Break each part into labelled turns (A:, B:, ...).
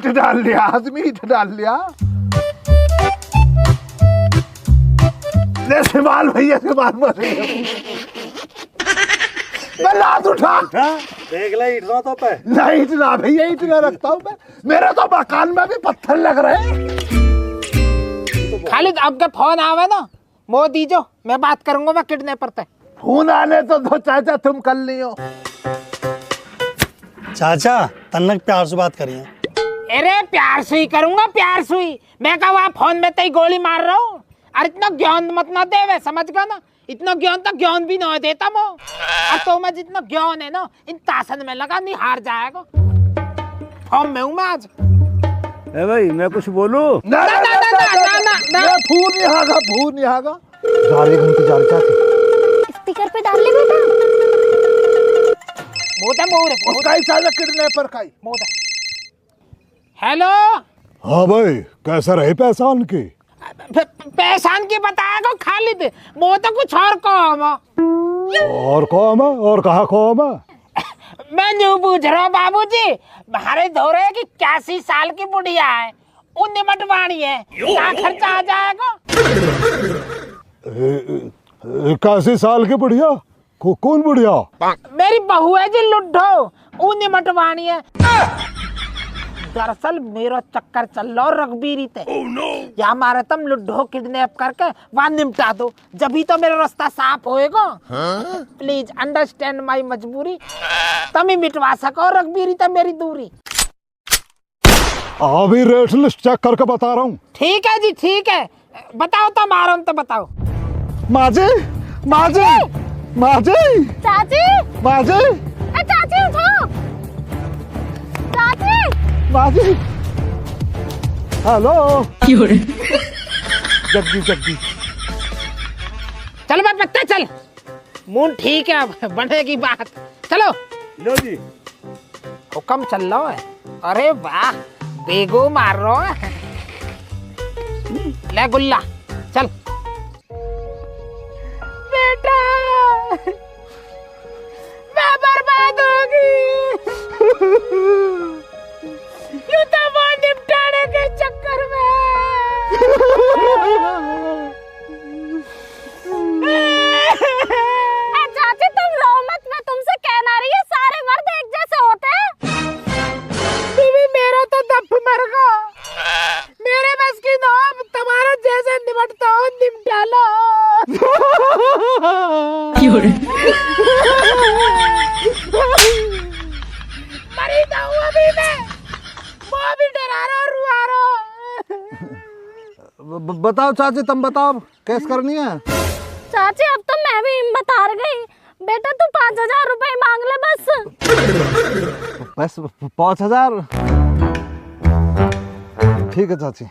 A: Meet डाल लिया, आज मीट डाल लिया। ले सिमाल भैया, सिमाल मत लात उठा।
B: देख ले इतना तो पे
A: नहीं, इतना भैया इतना रखता हूँ मैं। मेरे तो मकान में भी पत्थर लग रहे हैं।
C: खालिद आपका फोन आवे ना वो दीजो, मैं बात करूंगा मैं किडनैपर से।
A: फोन आने तो दो चाचा, तुम कर लियो।
B: चाचा तन्नक प्यार से बात करिए।
C: अरे प्यार से ही करूंगा, प्यार से ही। मैं कहा वहाँ फोन में तो ही गोली मार रहा हूँ। अरे इतना ज्ञान मत ना दे, समझ गया ना? इतना ज्ञान तो ज्ञान भी ना देता मो। और तो मैं जितना ज्ञान है ना इन तासन में लगा नहीं हार जाएगा। फॉर्म में हूँ मैं आज।
D: ए भाई मैं कुछ बोलूं?
A: ना ना ना ना ना ना, फोन नहीं आगा, फोन नहीं आगा। जा रही घंटी जा रही चाची।
E: स्पीकर पे डाल ले बेटा।
C: मोटा मोर
A: उसका ही चाचा किडनैपर का ही।
C: मोटा। हेलो।
F: हाँ भाई कैसा रहे पहचान की?
C: पहचान की बताएगा खालिद, वो तो कुछ और कौम है।
F: और कौम है? और कहाँ कौम है?
C: मैं न्यू पूछ रहा हूँ बाबूजी, हमारे धोरे की 81 साल की बुढ़िया है, वो निमटवाणी है, क्या खर्चा आ जाएगा?
F: 81 साल की बुढ़िया? कौन बुढ़िया?
C: मेरी बहू है जी लुड्ढो, वो निमटवाणी है। दरअसल मेरा चक्कर चल रहा रघबीरी थे। या हमारे तुम लुड्ढो किडनैप करके वहाँ निपटा दो, जभी तो मेरा रास्ता साफ होएगा। प्लीज अंडरस्टैंड माई मजबूरी, तुम ही मिटवा सको रघबीरी तो मेरी दूरी।
F: अभी रेट लिस्ट चेक करके बता रहा हूँ।
C: ठीक है जी ठीक है, बताओ तो मारो तो बताओ।
F: माजी माजी माजी
E: चाची,
F: माजी
E: चाची उठो। चाची
F: माजी, हेलो। जल्दी जल्दी
C: चल मैं पत्ते चल, मून ठीक है अब बढ़ेगी बात। चलो
D: लो जी।
C: हुक्म चल रहा है। अरे वाह बेगो मार रहा है। ले गुल्ला चल। बेटा मैं बर्बाद होगी। यूं तो वो निपटाने के चक्कर में।
E: चाची तुम रो मत, मैं तुमसे कहना रही है सारे मर्द एक जैसे होते हैं।
C: बीवी मेरा तो दफ मर गया, मेरे बस की ना तुम्हारा जैसे निपटता हो निपटा लो। मरी जाऊँ अभी मैं, वो भी डरा रहा रुआ रहा।
A: बताओ चाची, तुम बताओ कैस करनी है?
E: चाची अब तो मैं भी हिम्मत हार गई। बेटा तू 5000 रुपए मांग ले बस।
A: बस 5000? ठीक है चाची।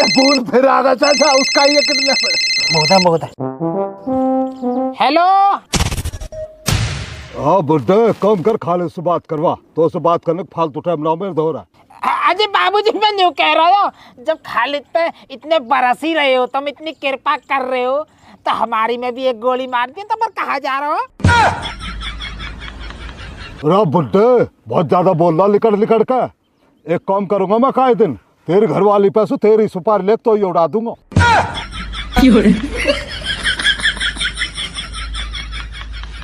A: फोन फिर आ गया चाचा, उसका ही किडनैपर।
C: मोदा मोदा। हेलो।
F: हाँ बुड्ढे कम कर, खालिद से बात करवा। तो उससे बात करने को फालतू टाइम ना मेरे दोहरा।
C: अजय बाबूजी मैं न्यू कह रहा हूँ, जब खालिद पे इतने बरस ही रहे हो, तुम इतनी कृपा कर रहे हो, तो हमारी में भी एक गोली मार दी तो पर कहाँ जा रहा हो?
F: अरे बुड्ढे बहुत ज्यादा बोल रहा लिकड़ लिकड़ का। एक काम करूंगा मैं काहे दिन, तेरी घरवाली पैसों तेरी सुपारी ले तो ये उड़ा दूंगा।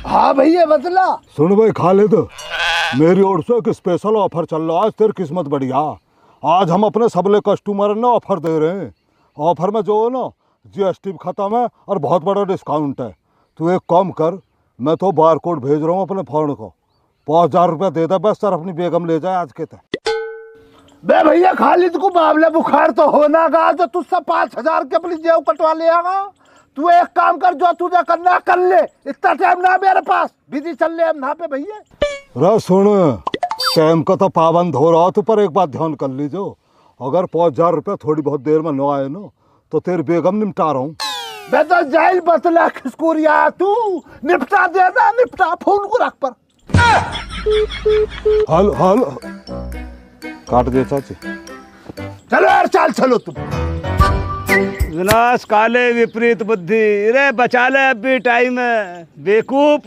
A: हाँ भैया बदला।
F: सुन भाई खालिद, मेरी ओर से एक स्पेशल ऑफर चल रहा है। आज तेरी किस्मत बढ़िया, आज हम अपने सबले कस्टमर ने ऑफर दे रहे हैं। ऑफर में जो है ना GST खत्म है और बहुत बड़ा डिस्काउंट है। तू एक काम कर, मैं तो बार कोड भेज रहा हूँ अपने फोन को, 5000 रुपया दे दे बस सर, अपनी बेगम ले जाए आज के तक।
A: बे भैया खालिद को मामले बुखार तो होना गा, जो तुझसे 5000 के अपनी जेब कटवा ले आगा। तू एक काम कर, जो तुझे करना कर ले, इतना टाइम ना मेरे पास, बिजी चल ले हम ना पे भैया।
F: रे सुन, टाइम का तो पाबंद हो रहा, तो पर एक बात ध्यान कर लीजिए, अगर 5000 रुपया थोड़ी बहुत देर में न आए ना तो तेरी बेगम निपटा रहा हूँ।
A: मैं तो जाइल बतला खिसकुरिया, तू निपटा देना, निपटा। फोन को रख पर।
F: हाल हाल काट दे चाची।
A: चलो यार, चाल चलो तुम।
D: विनाश काले विपरीत बुद्धि। रे बचा ले, अभी टाइम है बेवकूफ।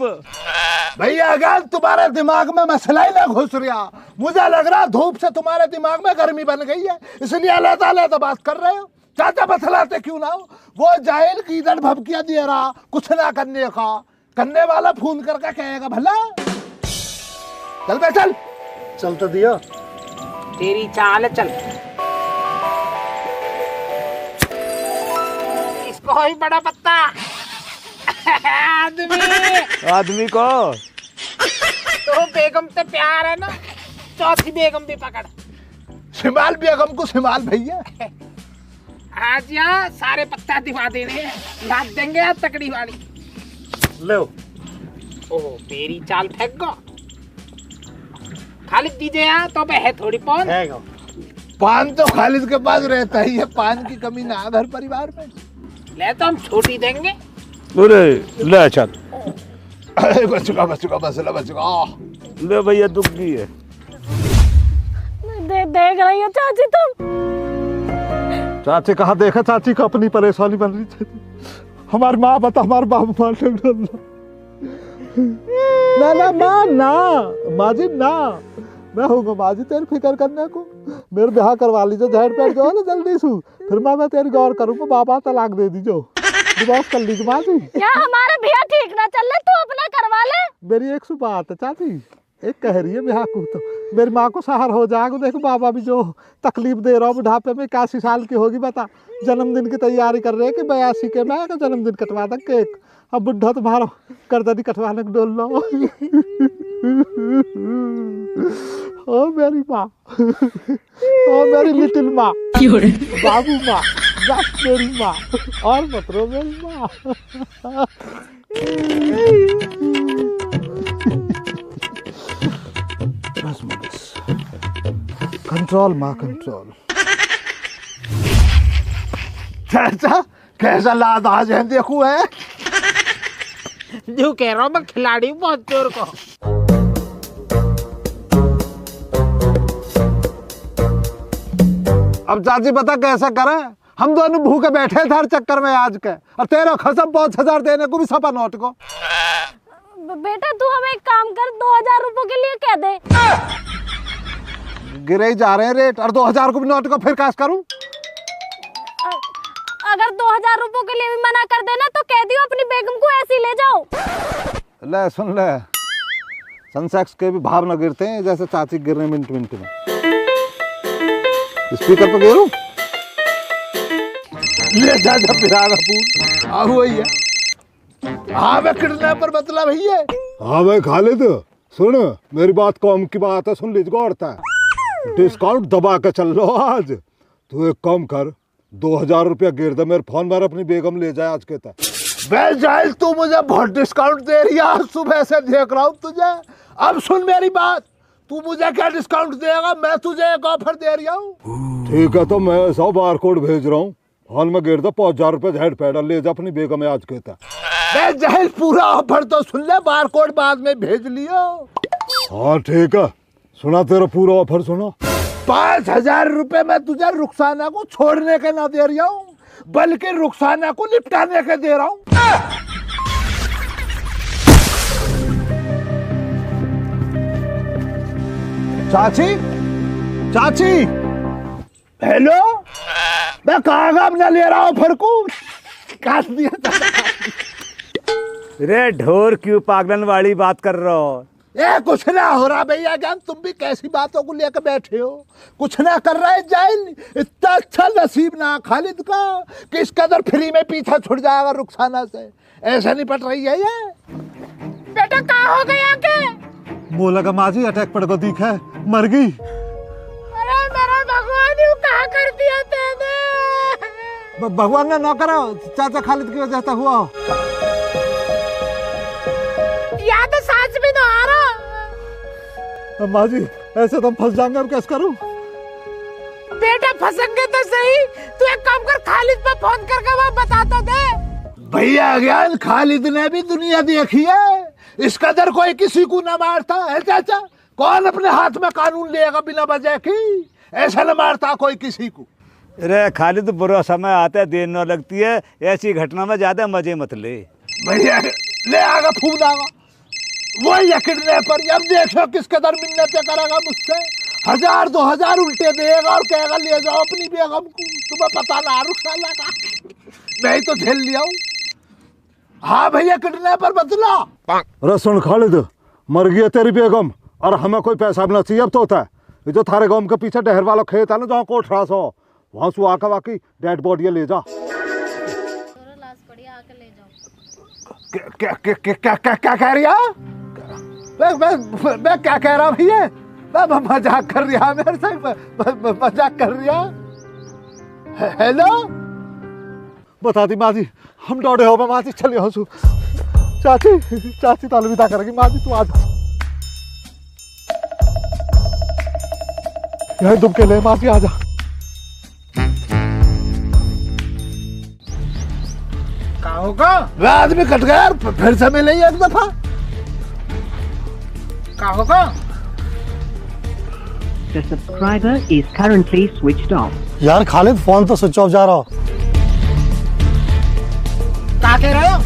A: भैया अगर तुम्हारे दिमाग में मसला ही ना घुस रहा, मुझे लग रहा धूप से तुम्हारे दिमाग में गर्मी बन गई है, इसलिए अलग बात कर रहे हो। चाचा बतलाते क्यों ना हो? वो जाहिल की इधर भबकिया दे रहा कुछ ना करने का, करने वाला फोन करके कहेगा भला। चल बे चल।
B: चल तो दिया।
C: तेरी चाल चल। इसको ही बड़ा पत्ता।
D: आदमी को
C: तो बेगम से प्यार है ना, चौथी बेगम भी पकड़।
A: शिमाल बेगम को शिमाल भैया।
C: आज यहाँ सारे पत्ता दिखा देने, लाद देंगे यार तकड़ी वाली।
B: ले
C: ओह तेरी चाल फेंक गो। खालिद दीजिए यहाँ तो है थोड़ी पौन।
A: पान तो खालिद के पास रहता ही है, पान की कमी ना घर परिवार में।
C: ले तो हम छोटी देंगे।
D: अरे ले चल।
A: बचुका
D: ले भैया दुखी है।
E: देख रही हो चाची तुम?
F: चाची कहाँ देखा, चाची को अपनी परेशानी बन रही थी। हमारी माँ बता, हमारे बाबू ना ना माँ ना, माँ जी ना, मैं हूँ माँ जी तेरी फिक्र करने को। मेरे ब्याह करवा लीजिए, झेड़ पेड़ जो है ना जल्दी सू, फिर मैं तेरी गौर करूँगा। बाबा तलाक दे दीजिए, डिवोर्स कर लीजिए माँ जी।
E: या हमारा ब्याह ठीक ना चल रहा, तू अपना करवा ले।
F: मेरी एक सु बात है चाची, एक कह रही है ब्याह को, तो मेरी माँ को सहार हो जाएगा। देखो बाबा भी जो तकलीफ दे रहा हूँ, बुढ़ापे में 81 साल की होगी बता, जन्मदिन की तैयारी कर रहे हैं कि 82 के मैं जन्मदिन कटवा दा केक। अब बुढ़ा तुम्हारा करदनी कटवाने को डोल लो। ओ मेरी माँ, ओ मेरी लिटिल माँ, बाबू माँ, बस मेरी माँ, और मत रो मेरी माँ। कंट्रोल माँ कंट्रोल।
A: चाचा कैसा लाद आज है देखू है।
C: जो कह रहा हूँ मैं खिलाड़ी हूँ बहुत चोर को।
A: अब चाची बता कैसा करे, हम दोनों भूखे बैठे थे हर चक्कर में आज के, और तेरा खसम 5000 देने को भी सपा नोट को।
E: बेटा तू हमें एक काम कर, 2000 रुपए के लिए कह दे।
A: गिरे ही जा रहे हैं रेट, और 2000 को भी नोट को फिर कैश करूं?
E: अगर 2000 रुपए के लिए भी मना कर देना तो कह दियो अपनी बेगम को ऐसे ही ले जाओ।
A: ले सुन ले, सनसेक्स के भी भाव न गिरते हैं जैसे चाची गिरने मिनट मिनट में। स्पीकर पे गिरूं? ले जा जा पिरागा पूल आ वही है। हाँ मैं किडनैपर बतला भैया।
F: हाँ भाई खालिद सुन, मेरी बात कौम की बात है, सुन लीजिए गौरता है। डिस्काउंट दबा के चल लो आज। तू एक काम कर, 2000 रुपया गिर दे मेरे फोन में, अपनी बेगम ले जाए आज के तक।
A: बे जाहिल तू मुझे बहुत डिस्काउंट दे रही है, आज सुबह से देख रहा हूँ तुझे। अब सुन मेरी बात, तू मुझे क्या डिस्काउंट देगा? मैं तुझे एक ऑफर दे रही हूँ।
F: ठीक है तो मैं ऐसा बार कोड भेज रहा हूँ, फोन में गिर दे 5000 रुपये हेड पैडल ले जा अपनी बेगम आज के तक।
A: बे जाहिल पूरा ऑफर तो सुन ले, बार कोड बाद में भेज लियो।
F: हाँ ठीक है, सुना तेरा पूरा ऑफर सुना।
A: 5000 रुपए मैं तुझे रुखसाना को छोड़ने के ना दे रहा हूँ, बल्कि रुखसाना को निपटाने के दे रहा हूँ। चाची चाची हेलो, मैं कहाँ ना ले रहा हूँ ऑफर को, काट दिया।
D: रे ढोर क्यों पागलन वाली बात कर रहा हो?
A: ए कुछ ना हो रहा भैया जान, तुम भी कैसी बातों को लेकर बैठे हो? कुछ ना कर रहा है जाहिल। इतना अच्छा नसीब ना खालिद का कि इस कदर फ्री में पीछा छुट जाएगा रुखसाना से। ऐसा नहीं पट रही है ये।
C: बेटा कहाँ हो गया के?
F: मुँह लगा माँ जी, अटैक पड़ गो, दिख है मर गई।
C: अरे मेरा भगवान यू कहाँ कर दिया तेने?
A: भगवान ने ना करा, चाचा खालिद की वजह से हुआ।
C: या तो सांस भी ना आ रहा।
F: माँ जी ऐसे तो हम फंस जाएंगे, और कैसे करूँ?
C: बेटा फंसेंगे तो सही, तू एक काम कर, खालिद पे फोन करके वहाँ बता तो दे।
A: भैया ज्ञान खालिद ने भी दुनिया देखी है, इस कदर कोई किसी को ना मारता है चाचा। कौन अपने हाथ में कानून लेगा बिना वजह की? ऐसा न मारता कोई किसी को।
D: अरे खालिद, बुरा समय आता है, देर न लगती है, ऐसी घटना में ज्यादा मजे मत ले।
A: भैया ले आगा फूक दागा वही किडनैपर। अब देखो किस कदर मिन्नतें करेगा मुझसे, 1000 2000 उल्टे देगा और कहेगा ले जाओ अपनी बेगम को। तुम्हें पता ना रुखसाना का, मैं ही तो झेल लिया हूँ। हाँ भैया किडनैपर बदला।
F: अरे सुन खालिद, मर गई है तेरी बेगम और हमें कोई पैसा भी ना चाहिए अब तो होता है। ये जो थारे गांव के पीछे डहर वाला खेत है ना, जहाँ कोठरा सो, वहाँ से आकर वाकई डेड बॉडी ले जा।
E: लाश पड़ी, आके ले जाओ।
A: क्या कह रही है? मैं क्या कह रहा भैया? मैं मजाक कर रही है मेरे से, मजाक कर रही है। हेलो बता दी माँ जी, हम डोड़े हो माँ जी, चलिए हंसू। चाची तो अलविदा करेगी माँ जी, तू आ जा। यही तुम के ले माँ जी, आ जा।
C: कहाँ होगा?
A: आदमी कट गया यार, फिर से मिले एक दफा।
C: कहाँ होगा?
G: The subscriber is currently switched off.
B: यार खालिद, फोन तो स्विच ऑफ जा रहा हो।
C: क्या कह रहे हो?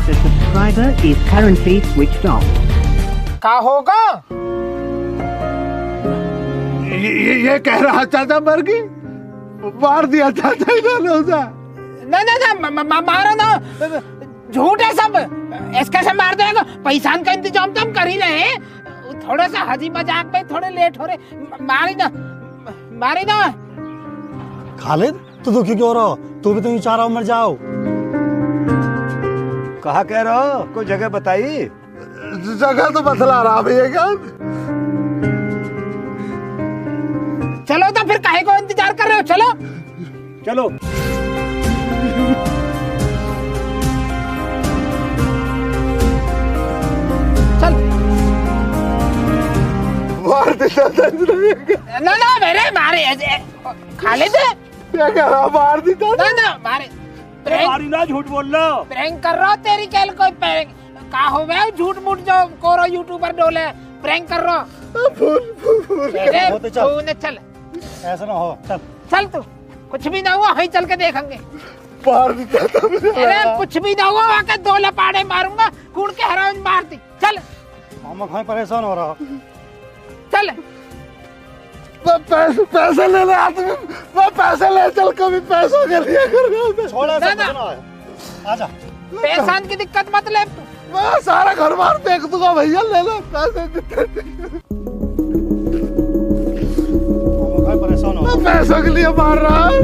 G: The subscriber is currently switched off.
C: कहाँ होगा?
A: ये कह रहा चाचा मर गई, मार दिया चाचा इन्होंने उसे।
C: नहीं मारो ना, झूठ है सब। इसके से मार देगा। पैसा का इंतजाम तो हम कर ही रहे हैं, थोड़ा सा हंसी मजाक में थोड़े लेट हो रहे। मारी ना।
B: खालिद, तू दुखी क्यों रहो? तू भी तो यूं चाह रहा हो मर जाओ।
D: कहा कह रहे हो? कोई जगह बताइए।
A: जगह तो बतला रहा भैया।
C: चलो तो फिर काहे को इंतजार कर रहे हो? चलो
D: चलो।
C: चल।
A: मार दिया
C: ना मेरे मारे खालिद,
A: क्या कह रहा? मार दिया
C: ना मारे।
D: मारी ना, झूठ बोल रहा।
C: प्रैंक कर रहा हो तेरी कैल कोई प्रैंक का हो गया? झूठ मूठ जो कोरो यूट्यूबर डोले प्रैंक कर रहा। चल
B: ऐसा ना हो, चल
C: चल, तू कुछ भी ना हुआ, वहीं चल के देखेंगे।
A: मार दिया।
C: अरे कुछ भी ना हुआ, आके 2 लपाड़े मारूंगा, कूड़ के हराम मार दी। चल
B: हम खाए परेशान हो रहा।
C: चल।
A: पैसे ले ले आदमी, मैं पैसे ले चल, कभी पैसों के लिए कर
B: छोड़ा
C: ना।
B: आजा।
C: पैसा की दिक्कत मत ले तू।
A: मैं सारा घर बार देख दूंगा भैया, ले लो पैसे जितने।
B: परेशान हो,
A: पैसों के लिए मार रहा है।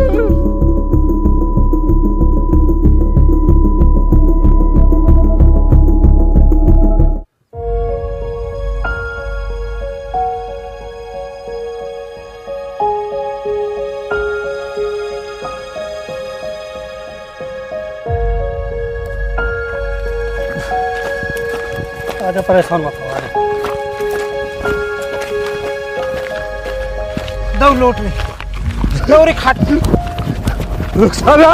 B: आजा, परेशान मत हो।
C: दो लोट में लोरी खाट।
A: रुखसाना,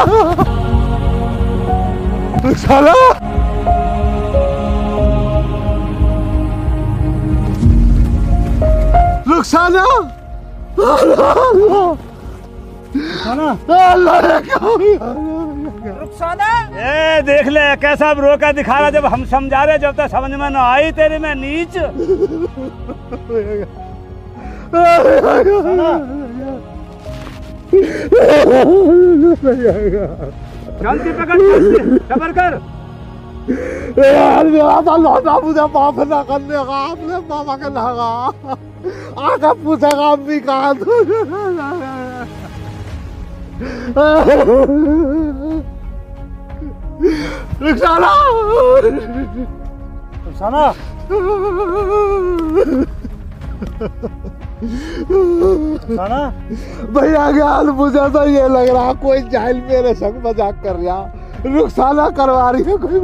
A: रुखसाना, रुखसाना,
C: रुखसाना।
D: ए देख ले कैसा रोका दिखा रहा, जब हम समझा रहे, जब तक समझ में न आई तेरे में नीच। जल्दी पकड़, सबर कर।
A: यार मेरा लौटा मुझे माफ ना करने का, आपने मामा के लगा आका पूछेगा अम्मी कहा। रुखसाना,
B: रुखसाना, रुखसाना।
A: भैया क्या हाल? मुझे तो ये लग रहा कोई जाहिल मेरे संग मजाक कर रहा। रुखसाना करवा रही है कोई।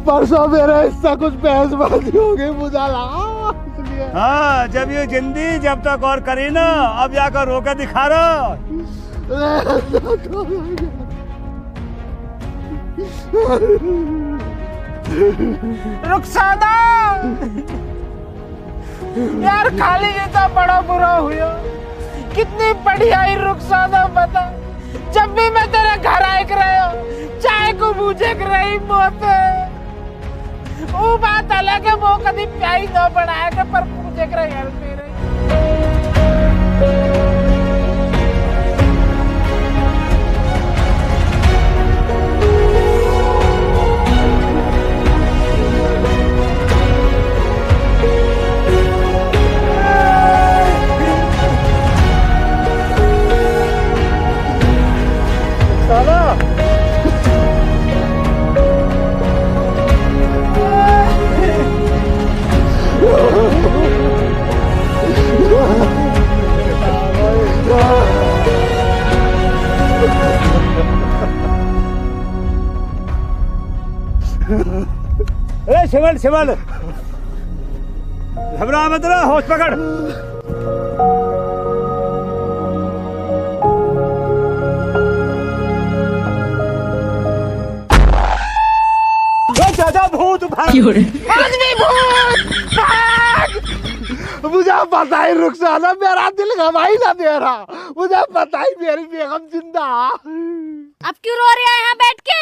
A: परसों मेरे हिस्सा कुछ बहसबाजी हो गई, मुझे लगा इसलिए।
D: हाँ, जब ये जिंदगी जब तक और करी ना, अब जाकर रोका दिखा रहा।
C: रुखसाना यार, खाली ये तो बड़ा बुरा हुआ। कितनी बढ़िया ही रुखसाना बता। जब भी मैं तेरे घर आए रहे चाय को बूझे रही मौत वो बात अलग है, वो कभी प्याई न बनाएगा पर पूछे रही हेल्प मेरे।
D: अरे शिवल शिवल घबरा मत रहा, होश पकड़। चाचा भूत भाग।
A: मुझे पता ही रुखसाना, मेरा दिल गवाही ना दे रहा। मुझे पता ही मेरी बेगम जिंदा।
E: अब क्यों रो रहे हैं यहाँ बैठ के?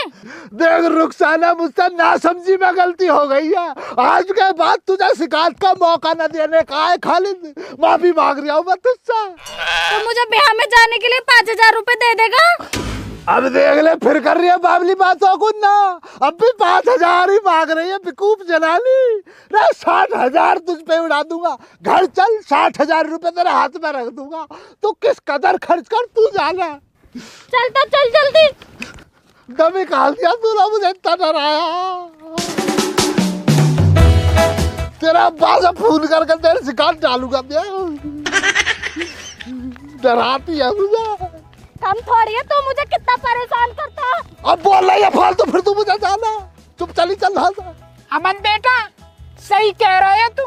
A: देख रुखसाना, मुझसे नासमझी में गलती हो गई है। आज के बाद तुझे शिकायत का मौका न देने का है खालिद। माफी मांग रहा हूँ मैं तुझसे।
E: तो मुझे ब्याह में जाने के लिए 5,000 रुपए दे देगा?
A: अब देख ले, फिर कर रही है बाबली बातों को ना। अब भी 5,000 ही मांग रही है बेवकूफ जनानी। रे 60,000 तुझ पे उड़ा दूंगा। घर चल, 60,000 रुपए तेरे हाथ में रख दूंगा। तू किस कदर खर्च कर, तू जाना।
E: चल तो चल जल्दी।
A: दम निकाल दिया तूने, मुझे इतना डराया। तेरा अब्बा से फोन करके तेरे शिकायत डालूंगा। डराती है मुझे।
E: कम थोड़ी है, तू मुझे कितना परेशान करता है।
A: अब बोल रही है फालतू, फिर तू मुझे जाना। चुप चली चल रहा था।
C: अमन बेटा सही कह रहे है तू।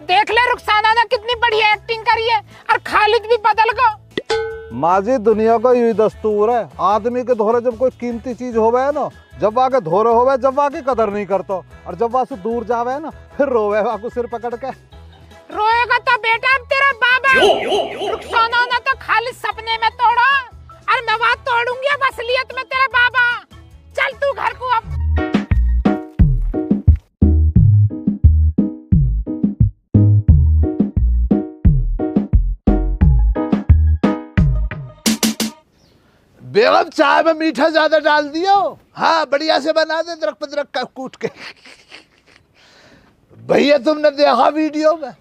C: देख ले रुखसाना ने कितनी बढ़िया एक्टिंग करी है और खालिद भी बदल गया।
F: माजी दुनिया का यही दस्तूर है, आदमी के धोरे जब कोई कीमती चीज होवे है ना, जब आके धोरे होवे, जब आके कदर नहीं करता, और जब वहां से दूर जावे ना फिर रोवे वाको सिर पकड़ के।
C: रोएगा तो बेटा अब तेरा बाबा। रुखसाना ने तो खालिद सपने में तोड़ा और मैं बात तोड़ूंगी अब असलियत में तेरा बाबा। चल तू घर को अब।
A: बेगम चाय में मीठा ज्यादा डाल दियो। हाँ बढ़िया से बना दे, दरक पदरक का कूट के। भैया तुमने देखा वीडियो में,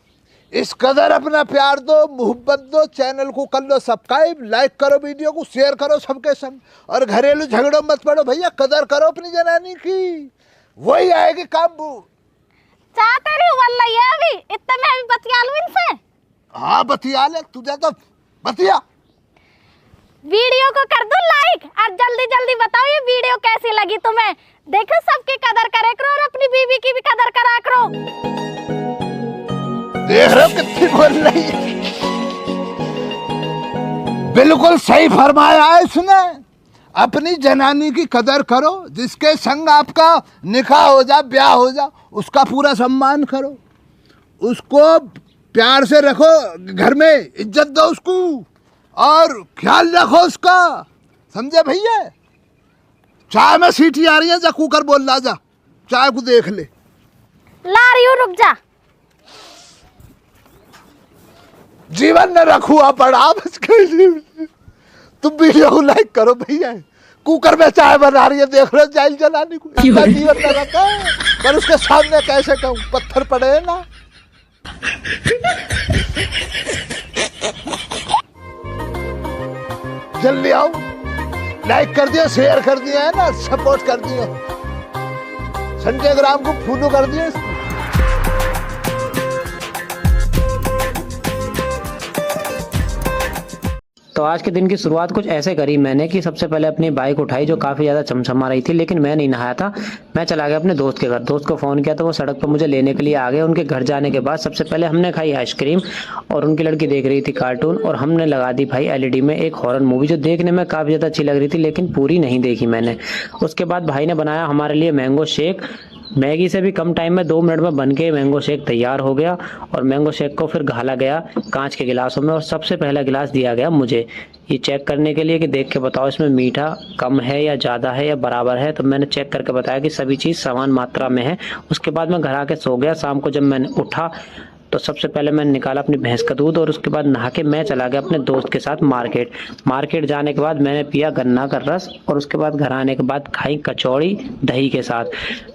A: इस कदर अपना प्यार दो, मोहब्बत दो। चैनल को कर लो सब्सक्राइब, लाइक करो, वीडियो को शेयर करो सबके संग। और घरेलू झगड़ों मत पड़ो भैया, कदर करो अपनी जनानी की, वही आएगी काबू।
E: चाह तेरी वल्ला ये अभी इतने मैं भी बतिया लूं इनसे।
A: हाँ बतिया ले, तुझे तो बतिया।
E: वीडियो को कर दो लाइक और जल्दी जल्दी बताओ ये वीडियो कैसी लगी तुम्हें। देखो सबकी कदर करे करो और अपनी बीवी की भी कदर करा करो।
A: देख रहे हो कितनी बोल रही है। बिल्कुल सही फरमाया है इसने। अपनी जनानी की कदर करो, जिसके संग आपका निकाह हो जा, ब्याह हो जा, उसका पूरा सम्मान करो, उसको प्यार से रखो, घर में इज्जत दो उसको और ख्याल रखो उसका, समझे भैया। चाय में सीटी आ रही है, जा कुकर बोल ला, जा चाय को देख ले।
E: ला रही हूँ, रुक जा।
A: जीवन में रखुआ पड़ा बस। तुम वीडियो को लाइक करो भैया। कुकर में चाय बना रही है, देख लो जाइल जलाने को। इतना जीवन में रखा है, पर उसके सामने कैसे कहूँ, पत्थर पड़े हैं ना। जल्दी आओ, लाइक कर दिया, शेयर कर दिया है ना, सपोर्ट कर दिया, संजय ग्राम को फॉलो कर दिया।
H: तो आज के दिन की शुरुआत कुछ ऐसे करी मैंने कि सबसे पहले अपनी बाइक उठाई जो काफ़ी ज़्यादा चमचमा रही थी, लेकिन मैं नहीं नहाया था। मैं चला गया अपने दोस्त के घर, दोस्त को फ़ोन किया तो वो सड़क पर मुझे लेने के लिए आ गए। उनके घर जाने के बाद सबसे पहले हमने खाई आइसक्रीम और उनकी लड़की देख रही थी कार्टून, और हमने लगा दी भाई एलईडी में एक हॉरर मूवी जो देखने में काफ़ी ज़्यादा अच्छी लग रही थी, लेकिन पूरी नहीं देखी मैंने। उसके बाद भाई ने बनाया हमारे लिए मैंगो शेक मैगी से भी कम टाइम में 2 मिनट में बन के मैंगो शेक तैयार हो गया और मैंगो शेक को फिर घाला गया कांच के गिलासों में और सबसे पहला गिलास दिया गया मुझे, ये चेक करने के लिए कि देख के बताओ इसमें मीठा कम है या ज़्यादा है या बराबर है। तो मैंने चेक करके बताया कि सभी चीज़ समान मात्रा में है। उसके बाद मैं घर आके सो गया। शाम को जब मैंने उठा तो सबसे पहले मैंने निकाला अपनी भैंस का दूध और उसके बाद नहा के मैं चला गया अपने दोस्त के साथ मार्केट जाने के बाद मैंने पिया गन्ना का रस और उसके बाद घर आने के बाद खाई कचौड़ी दही के साथ,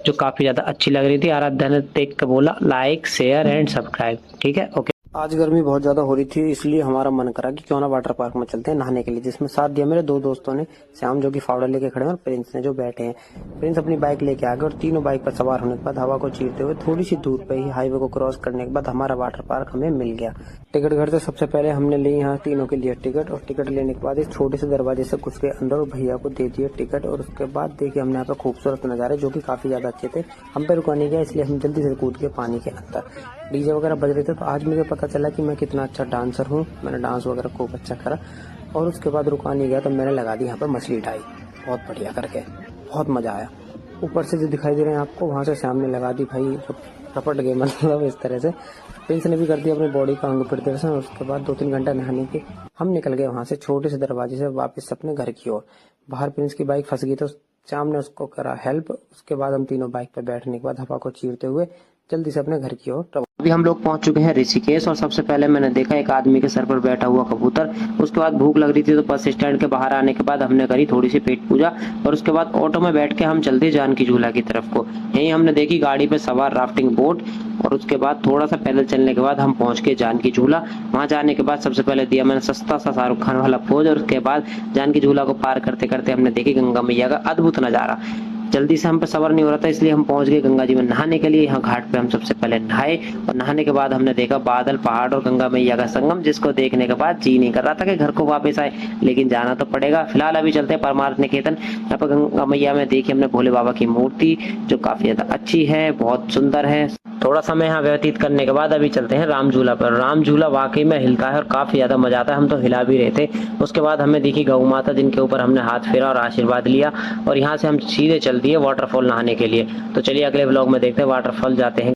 H: जो काफ़ी ज़्यादा अच्छी लग रही थी। आराध्या ने देख के बोला लाइक शेयर एंड सब्सक्राइब। ठीक है, ओके।
I: आज गर्मी बहुत ज्यादा हो रही थी, इसलिए हमारा मन करा कि क्यों ना वाटर पार्क में चलते हैं नहाने के लिए, जिसमें साथ दिया मेरे 2 दोस्तों ने, श्याम जो कि फावड़ा लेके खड़े हैं और प्रिंस ने जो बैठे हैं। प्रिंस अपनी बाइक लेके आ गए और तीनों बाइक पर सवार होने के बाद हवा को चीरते हुए थोड़ी सी दूर पे ही हाईवे को क्रॉस करने के बाद हमारा वाटर पार्क हमें मिल गया। टिकट घर से सबसे पहले हमने ली यहाँ तीनों के लिए टिकट और टिकट लेने के बाद एक छोटे से दरवाजे से घुस के अंदर और भैया को दे दिए टिकट। और उसके बाद देखिए हमने यहाँ पे खूबसूरत नज़ारे जो कि काफी ज्यादा अच्छे थे। हम पे रुका नहीं गया, इसलिए हम जल्दी से कूद के पानी के अंदर। डीजे वगैरह बज रहे थे, तो आज मुझे पता चला कि मैं कितना अच्छा डांसर हूँ। मैंने डांस वगैरह खूब अच्छा करा और उसके बाद रुका नहीं गया, तो मैंने लगा दी यहाँ पर मछली ढाई, बहुत बढ़िया करके, बहुत मजा आया। ऊपर से जो दिखाई दे रहे हैं आपको, वहाँ से सामने लगा दी भाई, रपट गए मतलब इस तरह से। प्रिंस ने भी कर दिया अपनी बॉडी का अंग प्रदर्शन। उसके बाद 2-3 घंटा नहाने के हम निकल गए वहाँ से छोटे से दरवाजे से वापस अपने घर की ओर। बाहर प्रिंस की बाइक फंस गई तो श्याम ने उसको करा हेल्प। उसके बाद हम तीनों बाइक पर बैठने के बाद हवा को चीरते हुए जल्दी से अपने घर की ओर।
H: अभी हम लोग पहुंच चुके हैं ऋषिकेश और सबसे पहले मैंने देखा एक आदमी के सर पर बैठा हुआ कबूतर। उसके बाद भूख लग रही थी तो बस स्टैंड के बाहर आने के बाद हमने करी थोड़ी सी पेट पूजा और उसके बाद ऑटो में बैठ के हम चलते जानकी झूला की तरफ को। यहीं हमने देखी गाड़ी पे सवार राफ्टिंग बोट और उसके बाद थोड़ा सा पैदल चलने के बाद हम पहुंच गए जानकी झूला। वहां जाने के बाद सबसे पहले दिया मैंने सस्ता सा शाहरुख खान वाला पोज और उसके बाद जानकी झूला को पार करते करते हमने देखी गंगा मैया का अद्भुत नजारा। जल्दी से हम पे सबर नहीं हो रहा था, इसलिए हम पहुंच गए गंगा जी में नहाने के लिए। यहाँ घाट पे हम सबसे पहले नहाए और नहाने के बाद हमने देखा बादल, पहाड़ और गंगा मैया का संगम, जिसको देखने के बाद जी नहीं कर रहा था कि घर को वापस आए, लेकिन जाना तो पड़ेगा। फिलहाल अभी चलते हैं परमार्थ निकेतन। यहाँ पर गंगा मैया में देखी हमने भोले बाबा की मूर्ति, जो काफी ज्यादा अच्छी है, बहुत सुंदर है। थोड़ा समय यहाँ व्यतीत करने के बाद अभी चलते हैं राम झूला पर। राम झूला वाकई में हिलता है और काफी ज्यादा मजा आता है, हम तो हिला भी रहे थे। उसके बाद हमें दिखी गौ माता, जिनके ऊपर हमने हाथ फेरा और आशीर्वाद लिया और यहाँ से हम सीधे चल दिए वाटरफॉल नहाने के लिए। तो चलिए अगले ब्लॉग में देखते हैं वाटरफॉल जाते हैं।